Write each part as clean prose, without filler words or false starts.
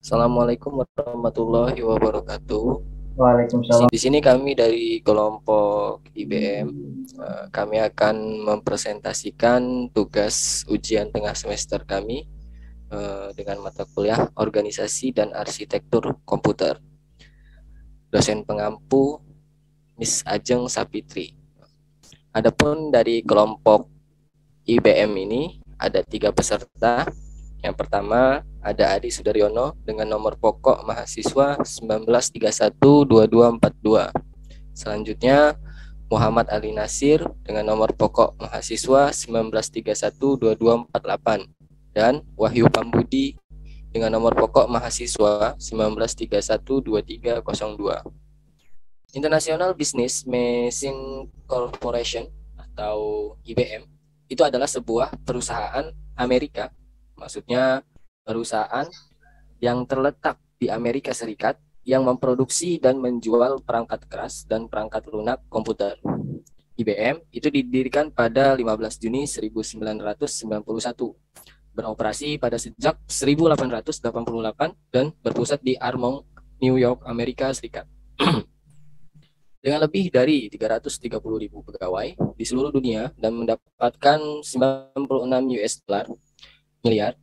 Assalamualaikum warahmatullahi wabarakatuh. Waalaikumsalam. Di sini kami dari kelompok IBM, kami akan mempresentasikan tugas ujian tengah semester kami dengan mata kuliah Organisasi dan Arsitektur Komputer. Dosen pengampu Miss Ajeng Sapitri. Adapun dari kelompok IBM ini ada 3 peserta. Yang pertama ada Adi Sudaryono dengan nomor pokok mahasiswa 19312242. Selanjutnya Muhammad Ali Nasir dengan nomor pokok mahasiswa 19312248 dan Wahyu Pambudi dengan nomor pokok mahasiswa 19312302. International Business Machine Corporation atau IBM itu adalah sebuah perusahaan Amerika. Maksudnya perusahaan yang terletak di Amerika Serikat yang memproduksi dan menjual perangkat keras dan perangkat lunak komputer. IBM itu didirikan pada 15 Juni 1991, beroperasi pada sejak 1888 dan berpusat di Armonk, New York, Amerika Serikat. Dengan lebih dari 330.000 pegawai di seluruh dunia dan mendapatkan 96 US dollar miliar.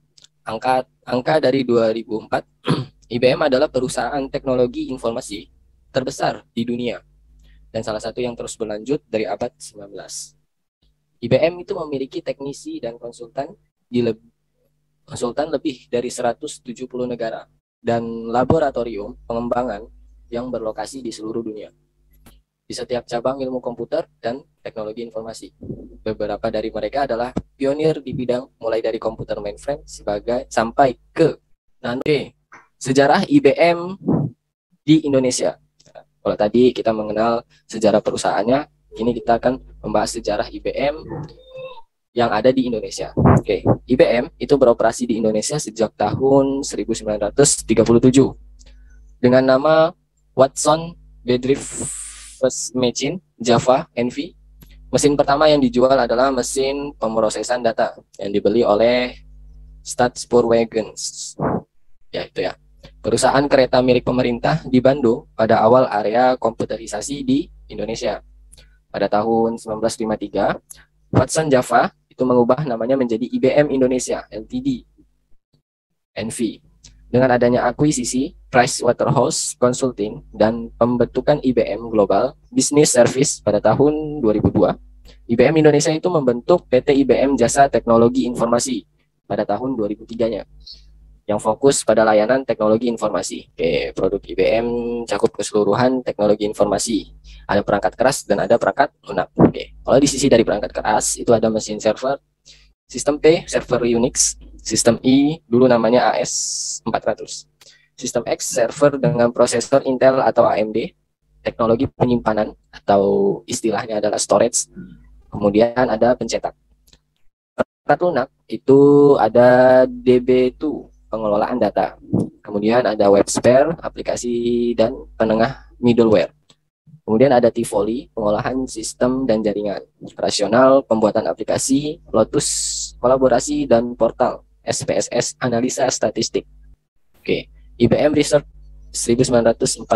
Angka dari 2004, IBM adalah perusahaan teknologi informasi terbesar di dunia dan salah satu yang terus berlanjut dari abad 19. IBM itu memiliki teknisi dan konsultan lebih dari 170 negara dan laboratorium pengembangan yang berlokasi di seluruh dunia di setiap cabang ilmu komputer dan teknologi informasi. Beberapa dari mereka adalah pionir di bidang mulai dari komputer mainframe sampai ke nanti sejarah IBM di Indonesia. Kalau tadi kita mengenal sejarah perusahaannya, kini kita akan membahas sejarah IBM yang ada di Indonesia. Oke, IBM itu beroperasi di Indonesia sejak tahun 1937 dengan nama Watson Bedrich First Machine Java NV. Mesin pertama yang dijual adalah mesin pemrosesan data yang dibeli oleh Staatspoorwegen. Ya itu ya. Perusahaan kereta milik pemerintah di Bandung pada awal area komputerisasi di Indonesia. Pada tahun 1953, Watson Java itu mengubah namanya menjadi IBM Indonesia Ltd NV. Dengan adanya akuisisi Pricewaterhouse Consulting dan pembentukan IBM Global Business Service pada tahun 2002, IBM Indonesia itu membentuk PT IBM Jasa Teknologi Informasi pada tahun 2003-nya, yang fokus pada layanan teknologi informasi. Oke, produk IBM cakup keseluruhan teknologi informasi. Ada perangkat keras dan ada perangkat lunak. Oke, kalau di sisi dari perangkat keras itu ada mesin server, sistem P, server Unix, sistem I, dulu namanya AS400. Sistem X, server dengan prosesor Intel atau AMD, teknologi penyimpanan atau istilahnya adalah storage. Kemudian ada pencetak. Perangkat lunak itu ada DB2, pengelolaan data. Kemudian ada web spare, aplikasi dan penengah middleware. Kemudian ada Tivoli, pengolahan sistem dan jaringan. Rasional, pembuatan aplikasi. Lotus, kolaborasi dan portal. SPSS, analisa statistik. Oke, IBM Research 1945.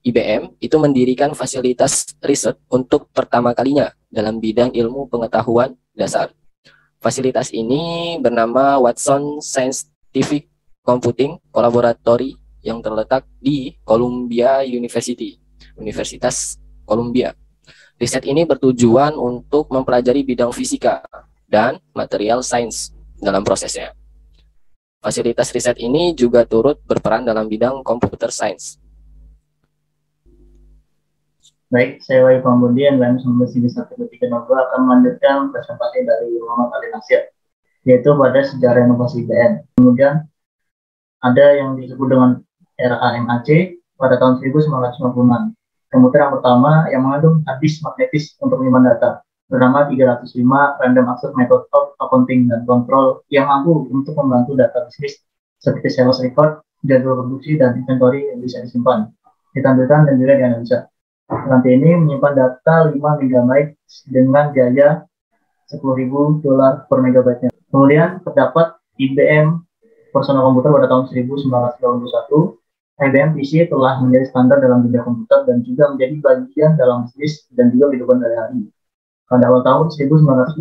IBM itu mendirikan fasilitas riset untuk pertama kalinya dalam bidang ilmu pengetahuan dasar. Fasilitas ini bernama Watson Scientific Computing Laboratory yang terletak di Columbia University, Universitas Columbia. Riset ini bertujuan untuk mempelajari bidang fisika dan material sains dalam prosesnya. Fasilitas riset ini juga turut berperan dalam bidang computer science. Baik, saya Wahyu Pambudi, NPM 1931-2302 akan melanjutkan presentasi dari Muhammad Ali Nasir, yaitu pada sejarah inovasi IBM. Kemudian ada yang disebut dengan era AMAC pada tahun 1996. Komputer yang pertama yang mengandung hard disk magnetis untuk menyimpan data, bernama 305 Random Access Method of Accounting dan Control, yang mampu untuk membantu data bisnis seperti sales record, jadwal produksi, dan inventory yang bisa disimpan, ditampilkan dan juga dianalisa. Nanti ini menyimpan data 5 MB dengan biaya $10.000 per megabyte. Kemudian terdapat IBM personal komputer pada tahun 1981, IBM PC telah menjadi standar dalam dunia komputer dan juga menjadi bagian dalam bisnis dan juga kehidupan sehari-hari. Pada awal tahun 1980,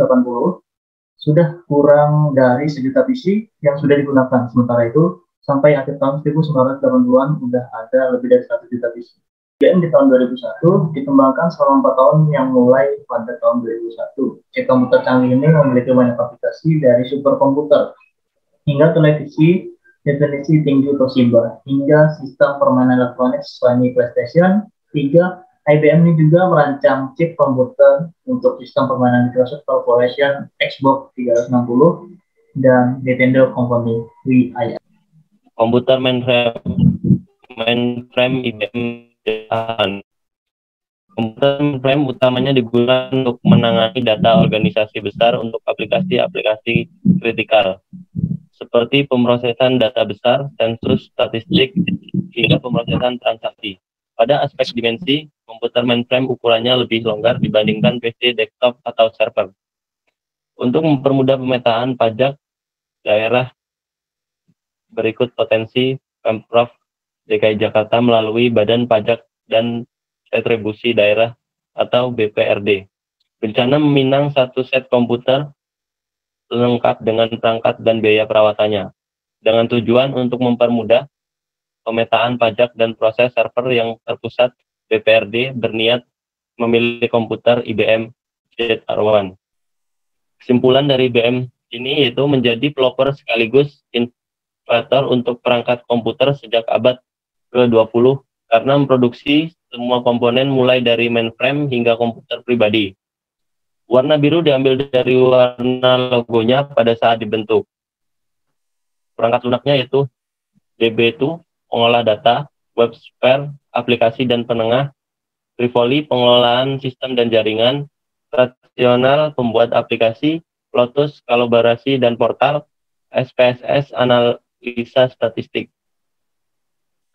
sudah kurang dari 1 juta PC yang sudah digunakan. Sementara itu, sampai akhir tahun 1980-an sudah ada lebih dari 1 juta PC. IBM di tahun 2001 dikembangkan selama 4 tahun yang mulai pada tahun 2001. Chip komputer canggih ini memiliki banyak aplikasi dari superkomputer hingga televisi definisi tinggi Toshiba, hingga sistem permainan elektronik Sony PlayStation 3. IBM ini juga merancang chip komputer untuk sistem permainan Microsoft Corporation, Xbox 360, dan Nintendo Company, VIM. Komputer mainframe IBM. Komputer mainframe utamanya digunakan untuk menangani data organisasi besar untuk aplikasi-aplikasi kritikal, seperti pemrosesan data besar, sensus, statistik, hingga pemrosesan transaksi. Pada aspek dimensi, komputer mainframe ukurannya lebih longgar dibandingkan PC desktop atau server. Untuk mempermudah pemetaan pajak daerah, berikut potensi Pemprov DKI Jakarta melalui Badan Pajak dan Retribusi Daerah atau BPRD. Berencana meminang satu set komputer lengkap dengan perangkat dan biaya perawatannya, dengan tujuan untuk mempermudah pemetaan pajak dan proses server yang terpusat. BPRD berniat memilih komputer IBM ZR1. Kesimpulan dari IBM ini yaitu menjadi pelopor sekaligus inovator untuk perangkat komputer sejak abad ke-20 karena memproduksi semua komponen mulai dari mainframe hingga komputer pribadi. Warna biru diambil dari warna logonya pada saat dibentuk. Perangkat lunaknya yaitu DB2, pengolah data, WebSphere, aplikasi dan penengah, Rivoli, pengelolaan sistem dan jaringan, Rational, pembuat aplikasi, Lotus, kolaborasi dan portal, SPSS, analisa statistik.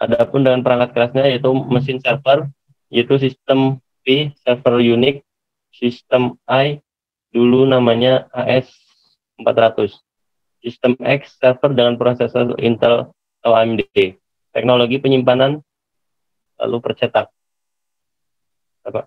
Adapun dengan perangkat kerasnya yaitu mesin server, yaitu sistem P, server Unix, sistem I, dulu namanya AS400, sistem X, server dengan prosesor Intel atau AMD, teknologi penyimpanan lalu percetak. Apa?